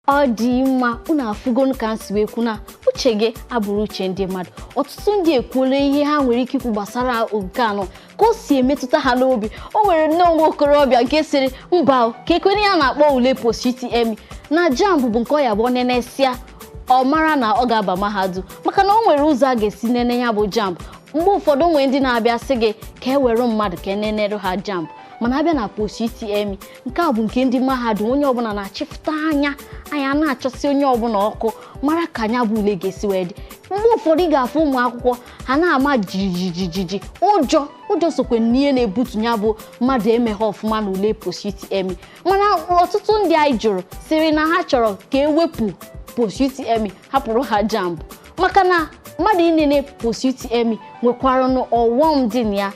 ọ dị mma unu afụgon ka nsi wee kwu na uche gị abụrụ uche ndị mmadụ. Ọtụtụ ndị ekwuola ihe ha nwere ike ikwu gbasara nke anọ ka o si emetụta ha n'obi. O nwere nnọọ nwa okorobịa nke sịrị mba ka ekwenye ya na-akpọ ule POST UTME na JAMB bụ nke ọ ya bụ nenesia ọ mara na ọ ga-aba mahadum maka na o nwere ụzọ a ga-esi nene ya bụ JAMB. Mgbe ụfọdụ nwere ndị na-abịa sị gị ka e were mmadụ ka enenere ha JAMB, mana abịa na POST UTME nke a bụ nke ndị mahadum onye ọbụla na-achịfụta anya na-achọsi onye ọbụla ọkụ mara ka anya bụ ule ga-esi wee dị. Mgbe ụfọdụ ị ga-afụ ụmụ akwụkwọ ha na-ama jijijiji ụjọ sokwe n'ihe na-ebutu ya bụ mmadụ emeghe ọfụma na ule POST UTME. Mana ọtụtụ ndị anyị jụrụ sịrị na ha chọrọ ka ewepụ POST UTME hapụrụ ha JAMB maka na mmadụ inene POST UTME nwekwara ọghọm dị na ya.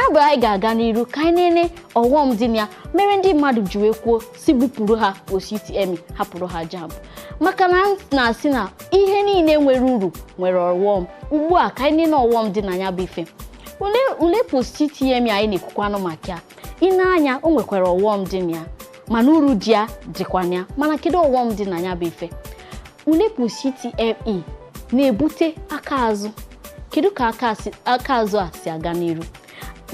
Ebe anyị ga-aga n'iru ka anyị nene ọghọm dị na ya mere ndị mmadụ ji wee kwuo si bupụrụ ha POST UTME hapụrụ ha JAMB maka na na-asị na ihe niile nwere uru nwere ọghọm. Ugbu a ka anyị nene ọghọm dị na ya bụ ife. Ule POST UTME anyị na-ekwukwanụ maka ya ịna-anya o nwekwara ọghọm dị na ya mana uru dị ya dịkwa na ya. Mana kedu ọghọm dị na ya bụ ife? Ule POST UTME na-ebute aka azụ. Kedu ka aka azụ a si aga n'iru?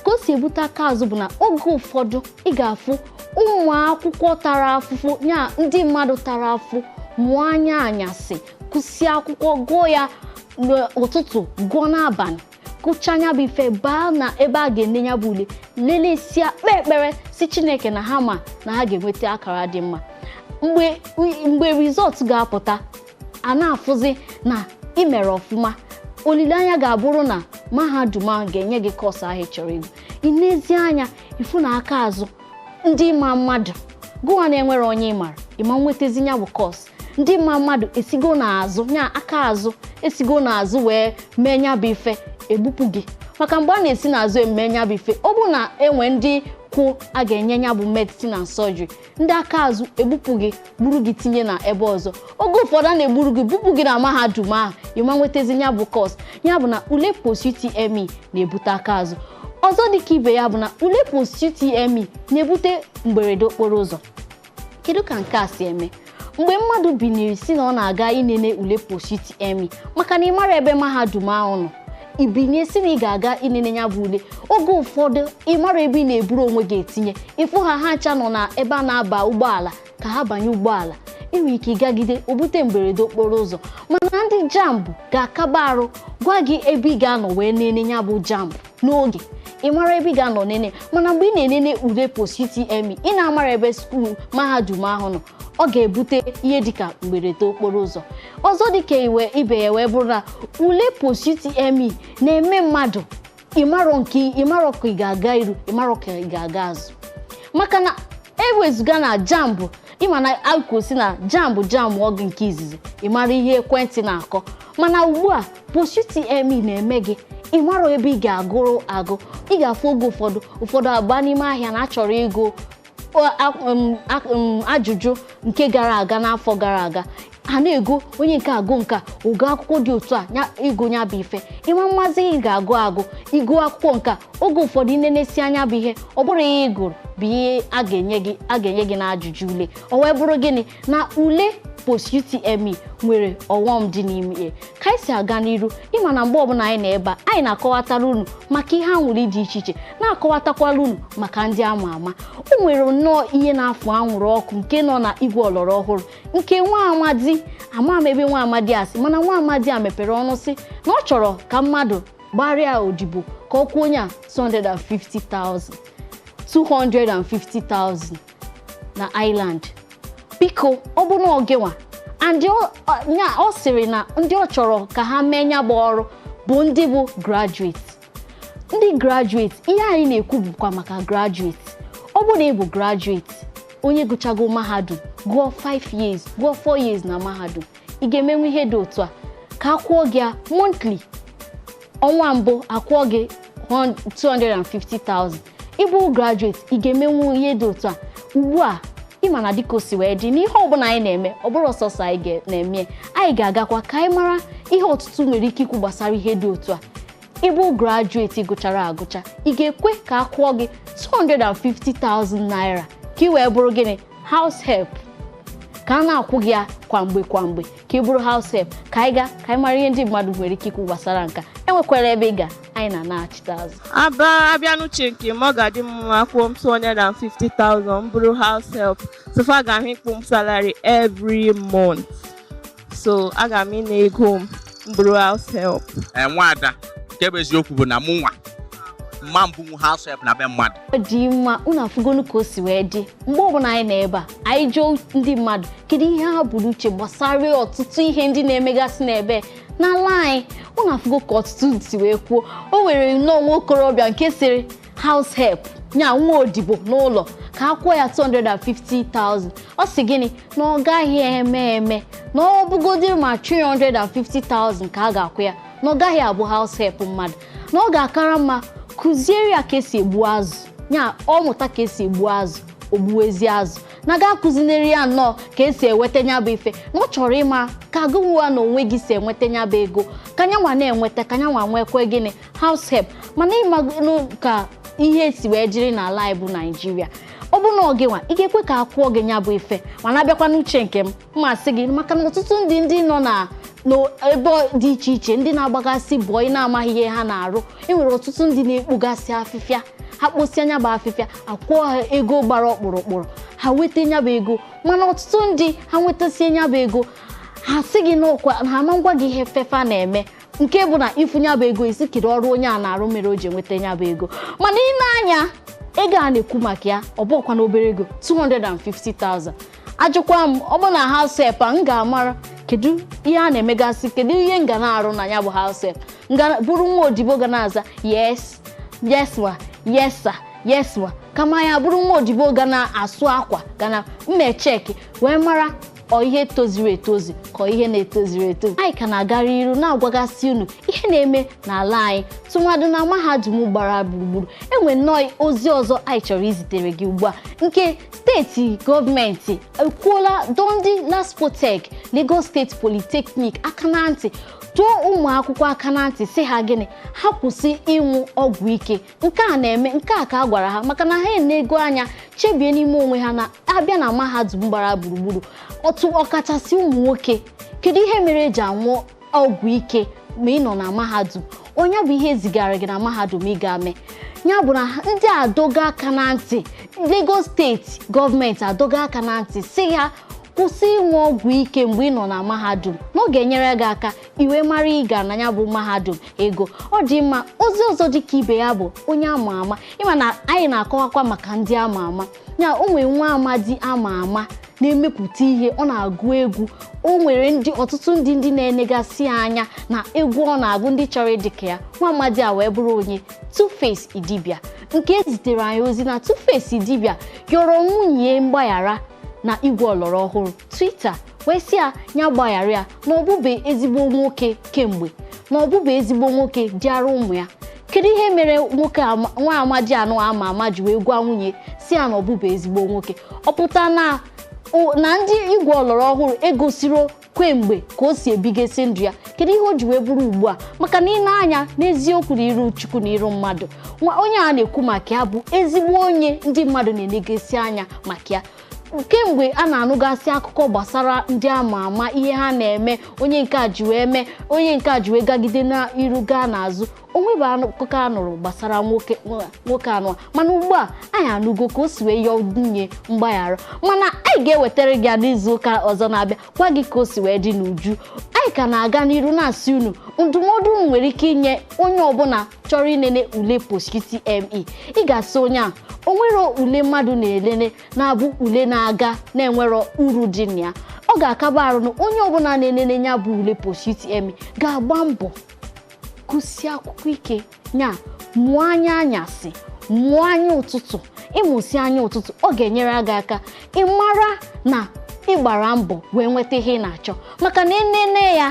Ka o si ebute aka azụ bụ na oge ụfọdụ ị ga-afụ ụmụ akwụkwọ tara afụfụ nya ndị mmadụ tara afụ mụọ anya anyasị kụsi akwụkwọ gụọ ya n'ụtụtụ gụọ n'abalị gụcha anya bụ ife baa na ebe a ga-ene ya bụ ule lelesia kpee ekpere si Chineke na ha ma na ha ga-enweta akara dị mma. Mgbe rizọt ga-apụta a na-afụzi na ị mere ọfụma, olileanya ga-abụrụ na mahadum ahụ ga-enye gị kọọsụ ahụ ị chọrọ ịgụ. Inezi anya ifu na aka azụ ndị ma mmadụ gụwa na-enwere onye ị mara ịma nwetezi ya bụ kọọsụ. Ndị ma mmadụ esigo n'azụ nya aka azụ esigo n'azụ wee mee nya bụ ife egbupụ gị maka mgbe a na-esi n'azụ eme nya bụ ife ọ bụ na enwe ndị kwụ a ga-enye ya bụ medicine and surgery ndị aka azụ egbupụ gị gburu gị tinye na ebe ọzọ. Oge ụfọdụ a na-egburu gị bupụ gị na mahadum ahụ ịma nwetezi ya bụ kọọsụ. Ya bụ na ule POST UTME na-ebute aka azụ. Ọzọ dịka ibe ya bụ na ule POST UTME na-ebute mberede okporo ụzọ. Kedu ka nke a si eme? Mgbe mmadụ biniri si na ọ na-aga inene ule POST UTME maka na ị mara ebe mahadum ahụ nọ, ibinye si na ị ga-aga inene ya bụ ule, oge ụfọdụ ị mara ebe ị na-eburu onwe gị etinye ịfụ ha ncha nọ na ebe a na-aba ụgbọala ka ha banye ụgbọala inwe ike ịgagide obute mberede okporo ụzọ. Mana ndị JAMB ga-akaba arụ gwa gị ebe ị ga-anọ wee nene ya bụ JAMB n'oge. Ị mara ebe ị ga-anọ nene mana mgbe ị na-enene ule POST UTME ị na-amara ebe skuul mahadum ahụ nọ ọ ga-ebute ihe dịka mberede okporo ụzọ. Ọzọ dịka ibe ya wee bụrụ na ule POST UTME na-eme mmadụ ịmarọ ka ị ga-aga iru ịmarọ ka ị ga-aga azụ maka na ewezuga na JAMB ịma na akwụsị na JAMB ọgụ nke izizi ịmara ihe ekwentị na-akọ. Mana ugbu a POST UTME na-eme gị ịmarọ ebe ị ga-agụrụ agụ. Ị ga-afụ oge ụfọdụ agba n'ime ahịa na achọrọ ego ajụjụ nke gara aga n'afọ gara aga ha na-ego onye nke agụ nka ogo akwụkwọ dị otu a ego nya bụ ife ịma mmazi ị ga-agụ ịgụ akwụkwọ nka oge ụfọdụ inenesi anya bụ ihe ọ bụrụ ihe ị gụrụ bụ ihe a ga-enye gị na ajụjụ ule. O wee bụrụ gịnị na ule POST UTME nwere ọghọm dị n'ime ya. Ka anyị si aga n'iru ịma na mgbe ọbụla anyị na ebe anyị na-akọwatara unu maka ihe anwụrụ dị iche iche na-akọwatakwala unu maka ndị ama ama. O nwere nnọọ ihe na-afụ anwụrụ ọkụ nke nọ na igwe ọlọrọ ọhụrụ nke nwa amadi ama m ebe nwa amadi asị mana nwa amadi a mepere ọnụ sị na ọ chọrọ ka mmadụ gbarịa odibo ka ọ kwụọ onye a 250,000 na Island. Biko ọ bụ na ogenwa and ọ sịrị na ndị ọ chọrọ ka ha mee nya bụ ọrụ bụ ndị bụ graduate. Ndị graduate ihe anyị na-ekwu bụkwa maka graduate. Ọ bụ na ị bụ graduate onye gụchago mahadum gụọ 5 years gụọ 4 years na mahadum ị ga-emenwe ihe dị otu a ka akwụọ gị monthly ọnwa mbụ akwụọ gị 250,000. Ịbụ graduate ị ga-emenwu ihe dị otu a. Ugbu a ịma na dịka o si wee dị n'ihe ọbụla anyị na-eme ọ bụrụ ọsọsọ anyị na-eme anyị ga-agakwa ka anyị mara ihe ọtụtụ nwere ike ikwu gbasara ihe dị otu a. Ịbụ graduate gụchara agụcha ị ga-ekwe ka akwụọ gị 250,000 naira ka ị wee bụrụ gịnị house help ka a na-akwụ gị ya kwa mgbe ka ị bụrụ house help ka anyị mara ihe ndị mmadụ nwere ike ikwu gbasara nka enwekwara ebe ị ga anyị na-achịta azụ abịa n'uche nke m ọ ga-adị mma kwụọ m 250,000 bụrụ house help so far ga m ịkpụ m salary every month so aga m ịna ego m bụrụ house help. Nwada nke bụ eziokwu bụ na mụ nwa mma mbụ house help na be mmadụ ọ dị mma unu afụgonu ka o si wee dị mgbe ọbụla anyị na-ebe a anyị jụọ ndị mmadụ kedu ihe ha buru uche gbasara ọtụtụ ihe ndị na-emegasị n'ebe n'ala anyị unu afụgo ka ọtụtụ si wee kwuo o nwere nnọọ nwa okorobịa nke sịrị house help nya nwa odibo n'ụlọ ka a kwụọ ya 250,000 ọ sị gịnị na ọ gaghị eme na ọ bụgodị ma 350,000 ka a ga-akwụ ya na ọ gaghị abụ house help mmadụ na ọ ga-akara mma kụziere ya ka esi egbu azụ nya ọ mụta ka esi egbu azụ ogbuezi azụ na ga-akụzinere ya nnọọ ka esi enweta nya bụ ife na ọ chọrọ ịma ka agụwa na onwe gị si enweta nya bụ ego ka nyanwa na-enweta ka nyanwa nwekwe gịnị house help mana ịmagụ ka ihe si wee jiri n'ala anyị bụ Naịjirịa ọ bụ na oge nwa ị ga-ekwe ka akwụọ gị nya bụ ife mana abịakwa n'uche nke m masị gị maka na ọtụtụ ndị nọ n'ebe dị iche iche ndị na-agbagasị bọọ ị na-amaghị ihe ha na-arụ enwere ọtụtụ ndị na-ekpugasị afịfịa ha kposie nya bụ afịfịa akwụọ ha ego gbara ọkpụrụkpụrụ ha weta nya bụ ego mana ọtụtụ ndị ha nwetasie nya bụ ego ha sị gị n'ọkwa ha ama ngwa gị ihe fefa na-eme nke bụ na ifunye bụ ego isi kiri ọrụ onye a na-arụ mere o ji enweta nya bụ ego mana ị na-anya ego a na-ekwu maka ya ọ bụkwa na obere ego 250,000 ajụkwa m ọ bụ na house help m ga-amara kedu ihe a na-emegasị kedu ihe m ga na-arụ na ya bụ house help bụrụ nwa odibo ga na-aza yes ma yes sir yes ma kama ya bụrụ nwa odibo ga na-asụ akwa ga na mmecheki wee mara ọ ihe toziri etozi ka ihe na-etoziri etozi anyị ka na-agara iru na-agwagasị unu ihe na-eme n'ala anyị tụmadụ na mahadum gbara gburugburu enwe nnọọ ozi ọzọ anyị chọrọ izitere gị ugbu a nke steeti gọọmenti ekwuola Dondi Laspotech Lagos State Polytechnic aka na ntị tụọ ụmụ akwụkwọ aka na ntị si ha gịnị ha kwụsị ịnwụ ọgwụ ike nke a na-eme nke a ka a gwara ha maka na ha na-ego anya chebie n'ime onwe ha na abịa na mahadum gbara gburugburu otu ọkachasị ụmụ nwoke kedu ihe mere eji anwụ ọgwụ ike ma ị nọ na mahadum onye bụ ihe zigara gị na mahadum ị ga-ame ya bụ na ndị adoga aka na ntị Lagos steeti gọọmenti adoga aka na ntị si ha kwụsị ịnwe ọgwụ ike mgbe ị nọ na mahadum na ọ ga-enyere gị aka iwe mara ịga na ya bụ mahadum ego ọ dị mma ozi ọzọ dị ka ibe ya bụ onye ama ama ịma na anyị na-akọwakwa maka ndị ama ama ya o nwere nwa amadi ama ama na-emepụta ihe ọ na-agụ egwu o nwere ọtụtụ ndị na-enegasị anya na egwu ọ na-agụ ndị chọrọ ịdịka ya nwa amadi a wee bụrụ onye Two-Face Idibia nke ezitere anyị ozi na Two-Face Idibia yọrọ nwunye mgbaghara na igwe ọlọrọ ọhụrụ Twitter wee sị ya gbaghara ya na ọbụbe ezigbo nwoke kemgbe na ọbụbe ezigbo nwoke jara ụmụ ya kedu ihe mere nwoke nwa amadi anụ ama ama ji wee gwa nwunye si ya na ọbụbe ezigbo nwoke ọ pụta na ndị igwe ọlọrọ ọhụrụ egosiro kwemgbe ka o si ebigesi ndụ ya kedu ihe o ji wee bụrụ ugbu a maka na ị na-anya n'eziokwu na iru Chukwu na iru mmadụ onye a na-ekwu maka ya bụ ezigbo onye ndị mmadụ na-enegesi anya maka ya kemgbe a na-anụgasị akụkọ gbasara ndị ama ama ihe ha na-eme onye nke a ji wee mee onye nke a ji wee gagide na iru gaa n'azụ onwebe akụkọ a nụrụ gbasara nwoke anụ mana ugbu a anyị anụgo ka o si wee yọọ nwunye mgbaghara mana anyị ga-ewetara gị n'izu ụka ọzọ na-abịa gwa gị ka o si wee dị n'uju anyị ka na-aga n'iru na-asị unu ndụmọdụ unu nwere ike inye onye ọbụla chọrọ inene ule POST UTME ị ga-asị onye a o nwere ule mmadụ na-elele na-abụ ule na-aga na-enwero uru dị na ya ọ ga-akaba arụ na onye ọbụla na-enene ya bụ ule POST UTME ga-agba mbọ gụsie akwụkwọ ike nya mụọ anya anyasị mụọ anya ụtụtụ ịmụsi anya ụtụtụ ọ ga-enyere gị aka ịmara na ịgbara mbọ wee nweta ihe ị na-achọ maka na enene ya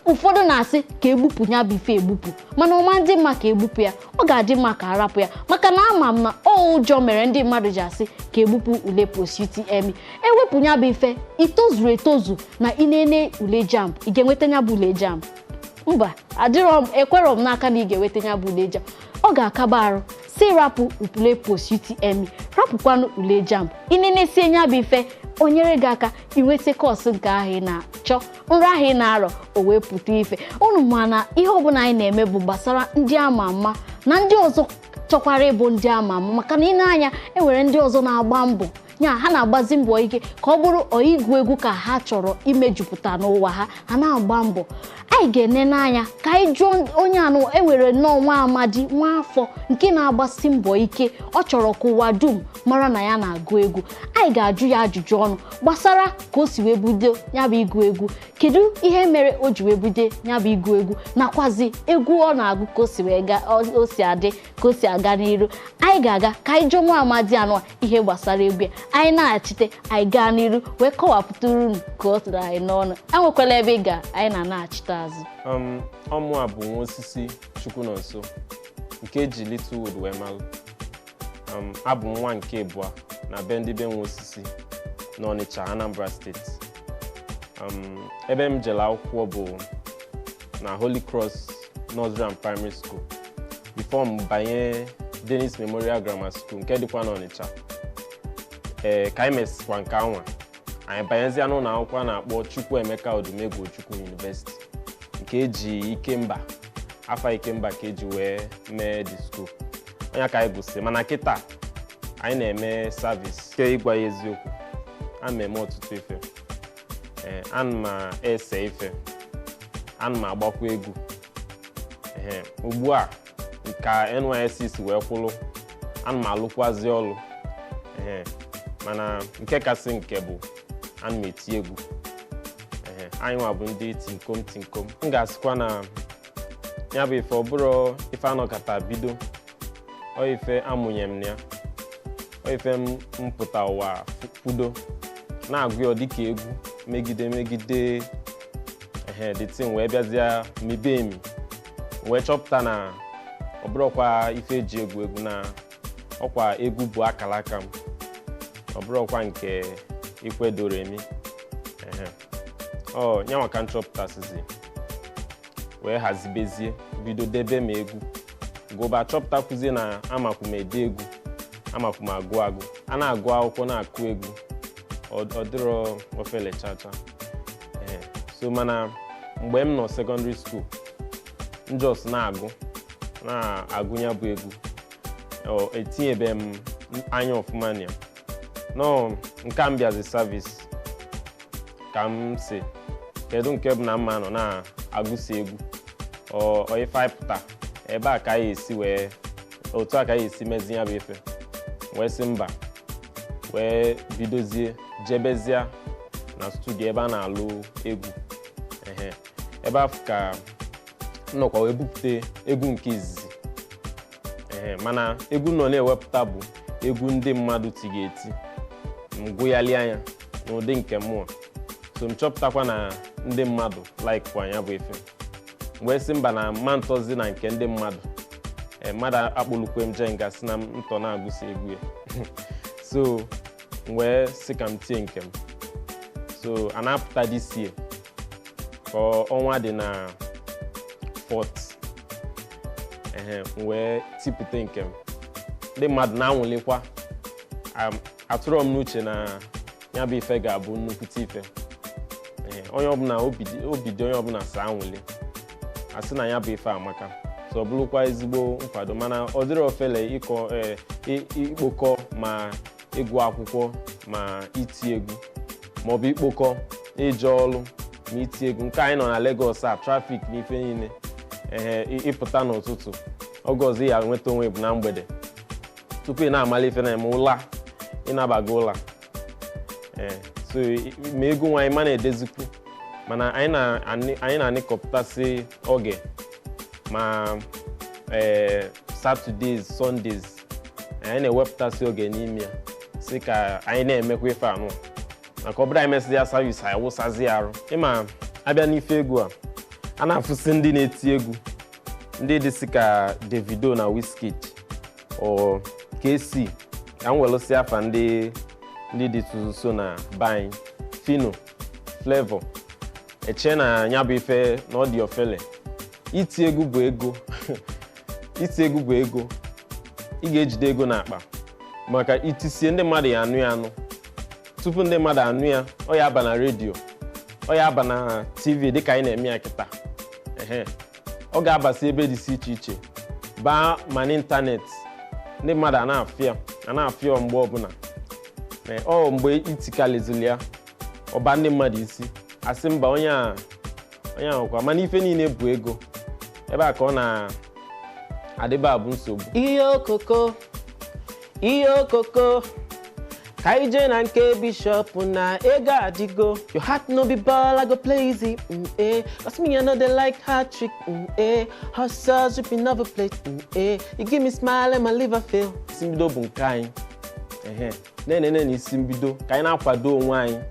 ụfọdụ na-asị ka egbupụ ya bụ ife egbupụ mana ọma ndị mma ka egbupụ ya ọ ga-adị mma ka arapụ ya maka na ama m na ụjọ mere ndị mmadụ ji asị ka egbupụ ule POST UTME ewepụ ya bụ ife itozuru etozu na inene ule JAMB ị ga-enweta ya bụ ule JAMB mba ekwerọ m n'aka na ị ga-enweta ya bụ ule JAMB ọ ga-akaba arụ si rapụ ule POST UTME rapụkwanụ ule JAMB inenesie ya bụ ife o nyere gị aka inweta kọọsụ nke ahụ ị na-achọ nrọ ahụ ị na-arọ o wee pụta ife unu ma na ihe ọbụla anyị na-eme bụ gbasara ndị ama ama na ndị ọzọ chọkwara ịbụ ndị ama ama maka na ị na-anya enwere ndị ọzọ na-agba mbọ nya ha na-agbazi mbọ ike ka ọ bụrụ ọigwu egwu ka ha chọrọ imejupụta n'ụwa ha na-agba mbọ anyị ga-ene n'anya ka anyị jụọ onye anụ enwere nnọọ nwa amadi nwa afọ nke na-agbasi mbọ ike ọ chọrọ ka ụwa dum mara na ya na-agụ egwu anyị ga-ajụ ya ajụjụ ọnụ gbasara ka o si wee bido ya bụ ịgụ egwu kedu ihe mere o ji wee bido ya bụ ịgụ egwu nakwazi egwu ọ na-agụ ka o si wee o si adị ka o si aga n'iru anyị ga-aga ka anyị jụọ nwa amadi anụ ihe gbasara egwu anyị na-achite anyị gaa n'iru wee kọwapụtara unu ka ọ tụrụ anyị n'ọnụ enwekwala ebe ị ga anyị na-achite azụ ọmụ a bụ nwa osisi chukwu nọ nso nke eji Littlewood wee malụ abụ nwa nke abụọ na be ndị be nwa osisi n'Ọnịcha Anambra steeti ebe m jere akwụkwọ bụ na Holy Cross Nursery and Primary School before m banye Dennis Memorial Grammar School nke dịkwa n'Ọnịcha ka anyị mesikwa nke anwa anyị banyezie n'ụlọ akwụkwọ na-akpọ Chukwuemeka Odumegwu Chukwu University nke eji Ikemba afa Ikemba ka eji wee mee the school onye ka anyị gụsị mana kịta anyị na-eme service nke ịgwa ya eziokwu a na-eme ọtụtụ ife ana m ese ife ana m agbakwa egwu ugbu a ka NYSC wee kwụrụ ana m alụkwazi ọlụ mana nke kasị nke bụ ana m eti egwu anyị nwa bụ ndị tinkom m ga-asịkwa na ya bụ ife ọ bụrụ ife anọkata bido ọ ife amụnye m na ya ọ ife m pụta ụwa kwudo na-agụ ya dịka egwu megide the thing wee bịazie mebe emi wee chọpụta na ọ bụrụkwa ife eji egwu na ọkwa egwu bụ akara aka m ọ bụrụkwa nke ikwedoro emi nye maka nchọpụtasịzi wee hazibezie bido debe m egwu gụba chọpụtakwuzie na amakwu m ede egwu amakwu m agụ a na-agụ akwụkwọ na-akụ egwu ọ dịrọ ofele chacha so mana mgbe m nọ secondary school njọs na-agụ ya bụ egwu etinyebe m anya ọfụma na ya nọ nke m bịazi service ka m si kedu nke bụ na mma nọ na-agụsi egwu ife pụta ebe a ka anyị esi wee otu a ka anyị esi mezi ya bụ ife wee si mba wee bidozie jebezie na studio ebe a na-alụ egwu ebe afọ ka nnọkwa wee bupụta egwu nke izizi mana egwu nọ na-ewepụta bụ egwu ndị mmadụ tiga eti mgụyali anya n'ụdị nke mmụọ so m chọpụtakwa na ndị mmadụ like anya bụ ife wee si mba na mma ntọzi na nke ndị mmadụ mmadụ akpụlukwe m je nga si na ntọ na-agụsi egwu ya so wee si ka m tie nke m so a na-apụta this year ka ọnwa dị na 4th wee tipụta nke m ndị mmadụ na-anwụlikwa atụrụ m n'uche na ya bụ ife ga-abụ nnukwute ife onye ọbụla obi dị onye ọbụla sa anwụli asị na ya bụ ife amaka so ọ bụrụkwa ezigbo nkwado mana ọ dịrị ofele ikpokọ ma ịgụ akwụkwọ ma iti egwu maọbụ ikpokọ ije ọrụ ma iti egwu nke anyị nọ na Lagos a trafik n'ife niile ịpụta n'ụtụtụ oge ọzọ ya nweta onwe bụ na mgbede tupu ị na-amali ife na-eme ụla ịnabaga ụla so ma egwu nwaanyị ma na-edezikwu mana anyị na-anịkọpụtasị oge ma Saturdays Sundays anyị na-ewepụtasị oge n'ime ya si ka anyị na-emekwa ife anụ maka ọ bụrụ anyị mesịzi ya service anyị wụsazi arụ ịma abịa n'ife egwu a na-afụsị ndị na-eti egwu ndị dịsị ka Davido na Wizkid o KC ka m welụsị afa ndị dị so na Bany Fino Flavor eche na ya bụ ife na ọ dị ofele iti egwu bụ ego iti egwu bụ ego ị ga-ejide ego n'akpa maka itisie ndị mmadụ ya anụ tupu ndị mmadụ anụ ya ọ ya aba na redio ọ ya aba na TV dịka anyị na-eme ya kịta ọ ga-abasị ebe dị iche iche baa ma n'ịntanetị ndị mmadụ a na-afịa mgbe ọbụla ọ mgbe itikalizili ya ọba ndị mmadụ isi asị mba onye ahụkwa mana ife niile bụ ego ebe a ka ọ na-adịba abụ nsogbu ihe okoko ka anyị jee na nke bishọp na ego adịgo your heart no be ball I go play easy cause me I know they like hard trick hustle dripping over plate you give me smile and my liver feel isi mbido bụ nke anyị nene isi mbido ka anyị na-akwado onwe anyị